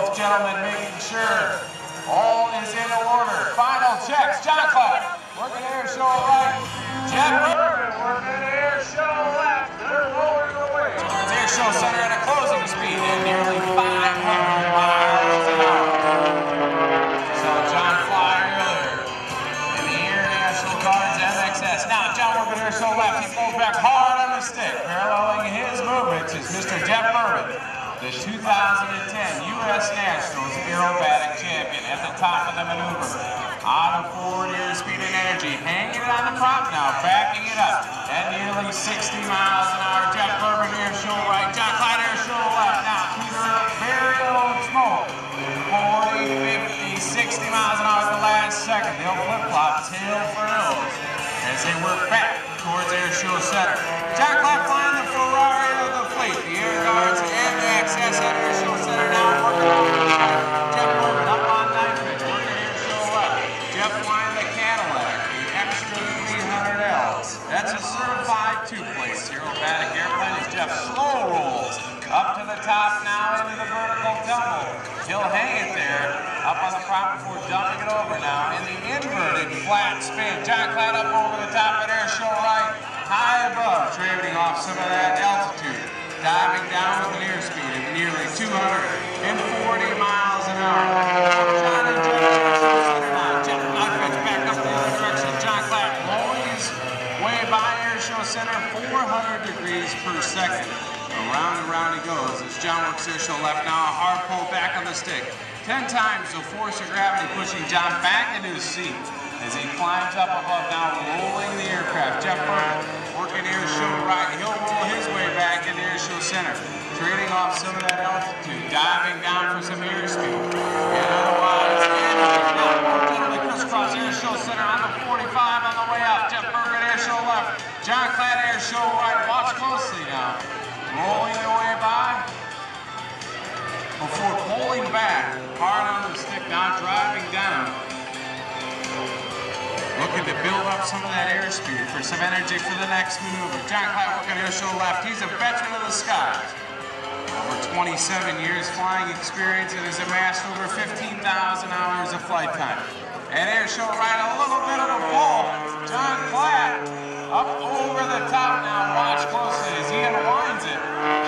Both gentlemen making sure all is in order. Final checks. John Klatt working Airshow right. Jeff Boerboon working Airshow left. They're rolling away towards Airshow Center at a closing speed at nearly 500 miles an hour. So John fly earlier in the International Guards MXS. Now John working Airshow left. He pulls back hard on the stick. Paralleling his movements is Mr. Jeff Boerboon, the 2010 U.S. Nationals aerobatic champion, at the top of the maneuver. Out of forward airspeed and energy, hanging it on the prop now, backing it up at nearly 60 miles an hour. Jeff Boerboon Airshow right, John Klatt Airshow left. Now Peter, very old smoke, 40, 50, 60 miles an hour at the last second. They'll flip-flop tail for nose as they work back towards Airshow Center. John Klatt flying the Ferrari of the fleet, the Air Guards and the XS at Airshow Center now working on Jeff Boerboon up on nitrate, working Airshow left. Jeff flying the Cadillac, the Extra 300L. That's a certified two-place aerobatic airplane as Jeff slow rolls up to the top now into the vertical tumble. He'll hang it there up on the prop before dumping it over now in the inverted flat spin. John Klatt up over the top at Airshow right, high above, trading off some of that altitude. Diving down with an airspeed of nearly 240 miles an hour. John and Jeff back up the other direction. John Klatt blowing his way by Airshow Center, 400 degrees per second. Around and round he goes as John works Airshow left. Now a hard pull back on the stick. 10 times the force of gravity pushing John back into his seat as he climbs up above now, rolling the aircraft. Jeff Boerboon working Airshow right. He'll roll his way back into Airshow Center, trading off some of that altitude, diving down for some airspeed. And otherwise, gentlemen, crisscross Airshow Center on the 45 on the way up. Jeff Boerboon Airshow left. John Klatt Airshow right. Watch closely now. Rolling their way by before pulling back hard on the stick, now driving down. Looking to build up some of that airspeed for some energy for the next maneuver. John Klatt working Airshow left. He's a veteran of the skies. Over 27 years flying experience and has amassed over 15,000 hours of flight time. At Airshow right, a little bit of a pull. John Klatt up over the top now. Watch closely as he unwinds it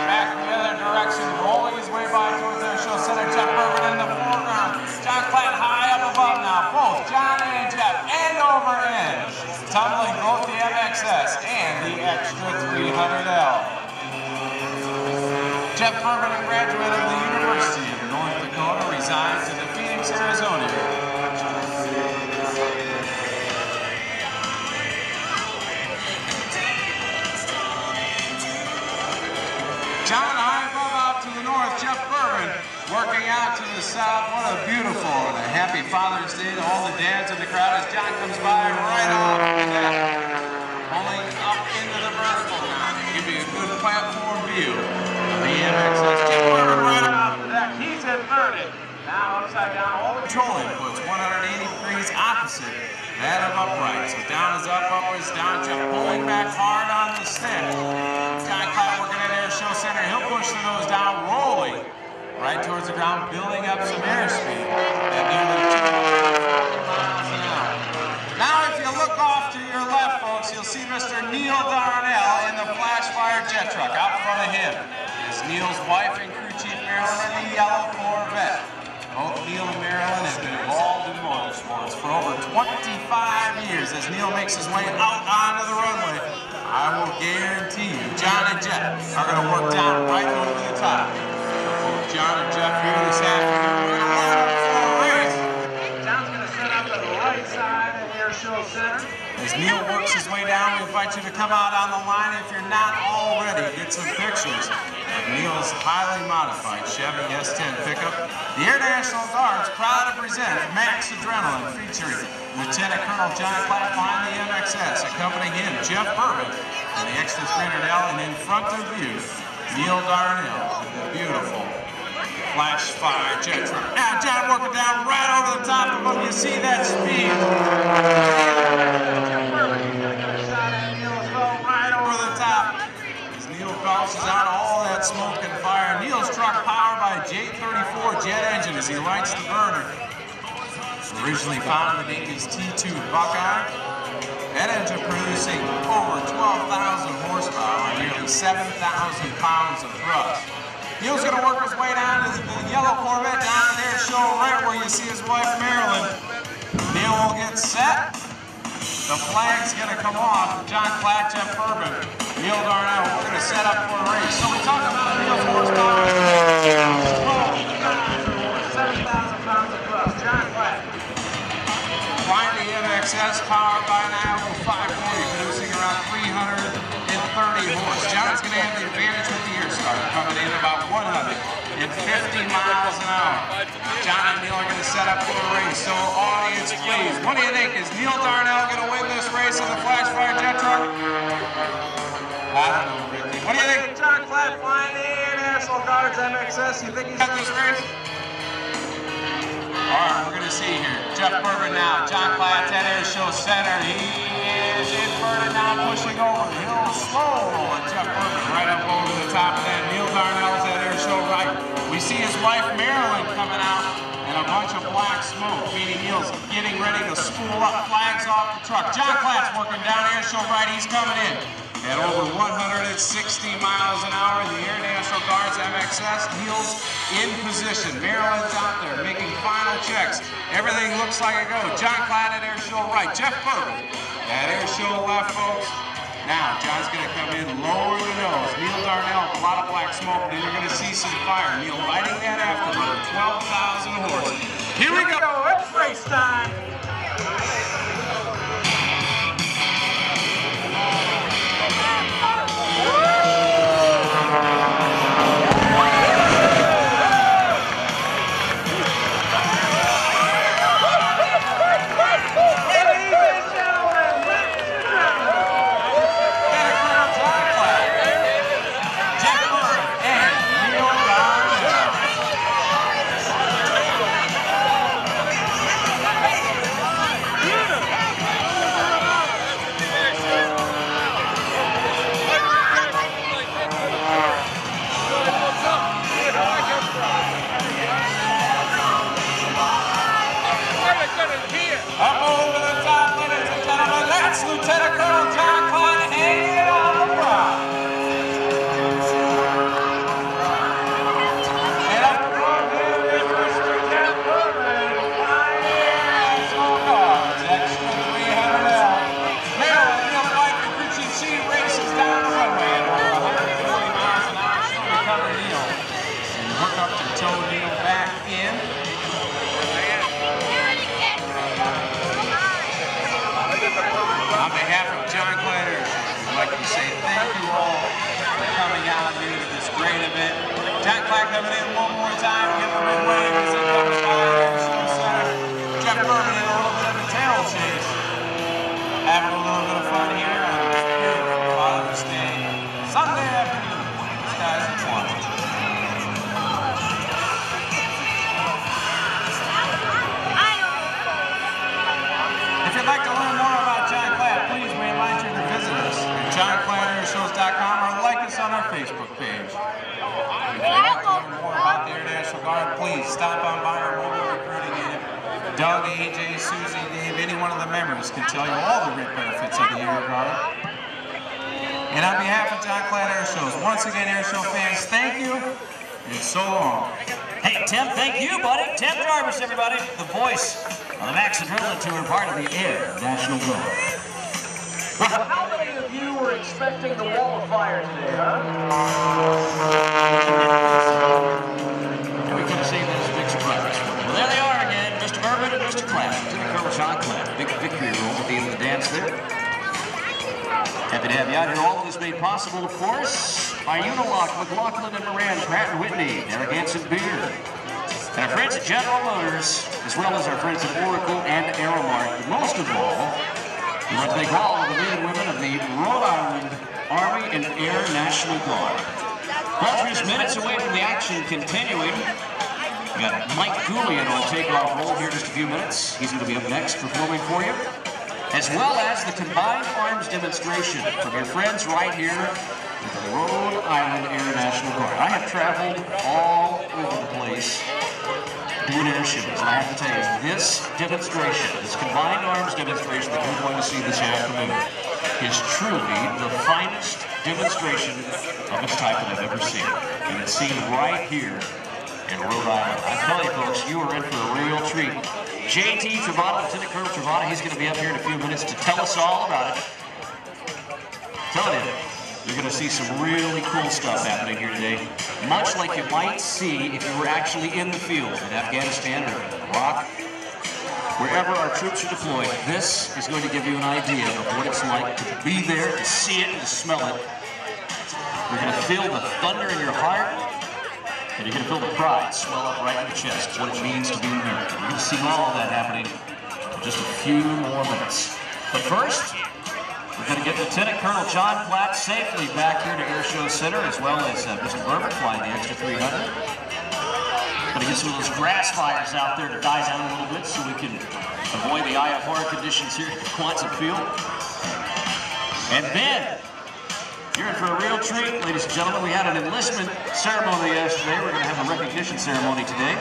back the other direction, rolling his way by towards Airshow Center. Jeff Boerboon in the foreground. John Klatt high up above now. Both John and Jeff end over end, tumbling both the MXS and the Extra 300L. Jeff Boerboon, a graduate of the University of North Dakota, resides in the Phoenix, Arizona area. John high above out to the north, Jeff Boerboon working out to the south. What a beautiful and a happy Father's Day to all the dads in the crowd as John comes by right off the net, pulling up into the vertical now to give you a good platform view of the MXS. Jeff Boerboon right off the deck. He's inverted. Now upside down, all the control inputs, 180 degrees opposite that of upright. So down is up, up is down. Jeff pulling back hard on the stick. John Klatt working at Airshow Center. He'll push the nose down, rolling right towards the ground, building up some airspeed at nearly 240 miles an hour. Now if you look off to your left, folks, you'll see Mr. Neal Darnell in the flash-fire jet truck. Out in front of him is Neal's wife and crew chief Marilyn in the yellow Corvette. Both Neal and Marilyn have been involved in motorsports for over 25 years. As Neal makes his way out onto the runway, I will guarantee you, John and Jeff are going to work down right over the top. Both John and Jeff here this afternoon. John's going to set up to the right side of Airshow Center. As Neal works his way down, we invite you to come out on the line if you're not already. Get some pictures of Neal's highly modified Chevy S10 pickup. The Air National Guard's proud to present Max Adrenaline featuring Lieutenant Colonel John Klatt flying the MXS, accompanying him, Jeff Boerboon, and the Extra 300L, and in front of you, Neal Darnell, the beautiful flash fire jet truck. Now John working down right over the top of him. You see that speed. Jeff Boerboon, he's going to get a shot at Neal as well, right over the top. As Neal bounces out all that smoke and fire. Neal's truck powered by J. J34 jet engine as he lights the burner. Originally found in the Navy's T2 Buckeye. That engine producing over 12,000 horsepower and nearly 7,000 pounds of thrust. Neal's going to work his way down to the yellow Corvette down at Airshow, right where you see his wife Marilyn. Neal will get set. The flag's going to come off. John Klatt, Jeff Boerboon, Neal Darnell. We're going to set up for a race. So we talk about Neal's horsepower. 7,000 pounds of thrust. John Klatt. Flying the MXS, powered by an Iowa 540, producing around 330 horse. John's going to have the advantage with the Airshow, coming in about 150 miles an hour. John and Neal are going to set up for a race. So audience, please, what do you think? Is Neal Darnell going to win this race in the Flashfire jet truck? I don't know, Ricky. What do you think? John Klatt flying the National Guard's MXS. You think he's got this race? All right, we're going to see here. Jeff Boerboon now. John Klatt at Airshow center. He is inverted now, pushing over. He'll slow roll at Jeff Boerboon right up over the top of that. Neal Darnell's at Airshow right. We see his wife Marilyn coming out and a bunch of black smoke, meaning Neal's getting ready to spool up. Flags off the truck. John Klatt's working down Airshow right. He's coming in at over 160 miles an hour. The Air National Guard's MXS. Neal's in position. Marilyn's out there making final checks. Everything looks like it goes. John Klatt at Airshow right. Jeff Boerboon at Airshow left, folks. Now, John's going to come in, lower the nose. Neal Darnell, a lot of black smoke. Then you're going to see some fire. Neal lighting that afterburner. 12,000 horse. Here we go. It's race time. Lieutenant Colonel John Klatt hanging it on the block. And up front here is Mr. Jeff Boerboon. National Guards, extra 300L. Marilyn, Neal's wife, and Richie G races down the runway at over 140 miles an hour. She'll recover Neal and hook up to tow Neal back in. On behalf of John Klatt, I'd like to say thank you all for coming out here to this great event. John Klatt coming in one more time, give him a wave as he comes by the Airshow Center. Jeff Boerboon in a little bit of a tail chase. Having a little bit of fun here on this beautiful Father's Day Sunday afternoon. This guy's in Quonset. If you'd like to learn more about John Klatt, please, we invite you to visit us at JohnKlattAirShows.com or like us on our Facebook page. If you'd like to learn more about the Air National Guard, please stop on by our mobile recruiting unit. Doug, AJ, Susie, Dave, any one of the members can tell you all the great benefits of the Air Guard. And on behalf of John Klatt Airshows, once again, Airshow fans, thank you and so long. Hey, Tim, thank you, buddy. Tim Jarvis, everybody. The voice of the Max Adrenaline Tour, part of the Air National Guard. Well, how many of you were expecting the wall of fire today, huh? We could have saved that as a big surprise. Well, there they are again, Mr. Boerboon and Mr. Klatt. Lieutenant Colonel John Klatt. Big victory roll at the end of the dance there. Happy to have you out here. All of this made possible, of course, by Unilock, McLaughlin and Moran, Pratt & Whitney, Eric Hansen Beer, and our friends at General Motors, as well as our friends at Oracle and Aeromark. But most of all, we want to thank all of the men and women of the Rhode Island Army and Air National Guard. Well, we're just minutes away from the action continuing. We got Mike Goulian on takeoff roll here in just a few minutes. He's going to be up next performing for you, as well as the combined arms demonstration from your friends right here at the Rhode Island Air National Guard. I have traveled all over the place doing air shows. And I have to tell you, this demonstration, this combined arms demonstration that you're going to see this afternoon is truly the finest demonstration of its type that I've ever seen. And it's seen right here in Rhode Island. I tell you folks, you are in for a real treat. JT Travata, Lieutenant Colonel Travata, he's going to be up here in a few minutes to tell us all about it. Telling you, you're going to see some really cool stuff happening here today, much like you might see if you were actually in the field in Afghanistan or Iraq. Wherever our troops are deployed, this is going to give you an idea of what it's like to be there, to see it, and to smell it. You're going to feel the thunder in your heart, and you're going to feel the pride swell up right in the chest, what it means to be American. You're going to see all of that happening in just a few more minutes. But first, we're going to get Lieutenant Colonel John Klatt safely back here to Airshow Center, as well as Mr. Boerboon flying the extra 300. Going to get some of those grass fires out there to die down a little bit so we can avoid the IFR conditions here at the Quonset field. And then, you're in for a real treat, ladies and gentlemen. We had an enlistment ceremony yesterday. We're going to have a recognition ceremony today,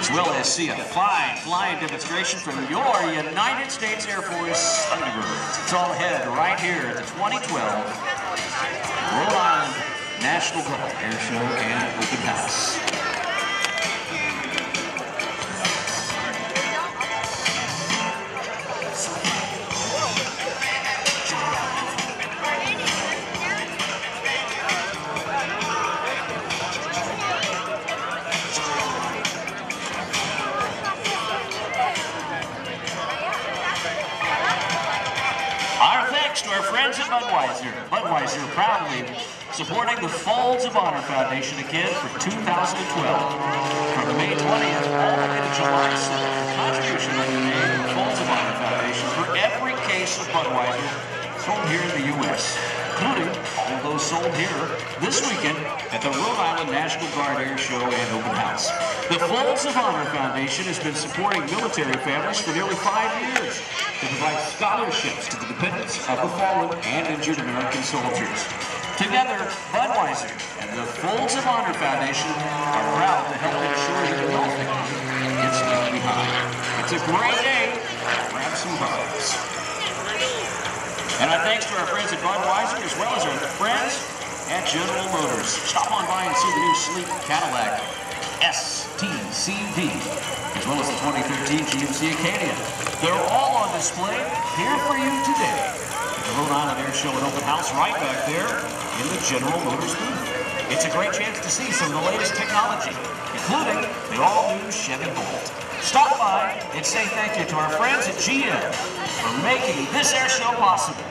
as well as see a fine flying demonstration from your United States Air Force Thunderbirds. It's all ahead right here at the 2012 Rhode Island National Guard Air Show and Open House. To our friends at Budweiser. Budweiser proudly supporting the Folds of Honor Foundation again for 2012. From May 20th all the way to July 7th, the contribution will be made to the Folds of Honor Foundation for every case of Budweiser sold here in the U.S., including all of those sold here this weekend at the Rhode Island National Guard Air Show and Open House. The Folds of Honor Foundation has been supporting military families for nearly 5 years to provide scholarships to the dependents of the fallen and injured American soldiers. Together, Budweiser and the Folds of Honor Foundation are proud to help ensure that no victim gets left behind. It's a great day. Grab some buds. And our thanks to our friends at Budweiser, as well as our friends at General Motors. Stop on by and see the new sleek Cadillac STCV, as well as the 2013 GMC Acadia. They're all on display here for you today at the Rhode Island Air Show and Open House right back there in the General Motors booth. It's a great chance to see some of the latest technology, including the all-new Chevy Bolt. Stop by and say thank you to our friends at GM for making this air show possible.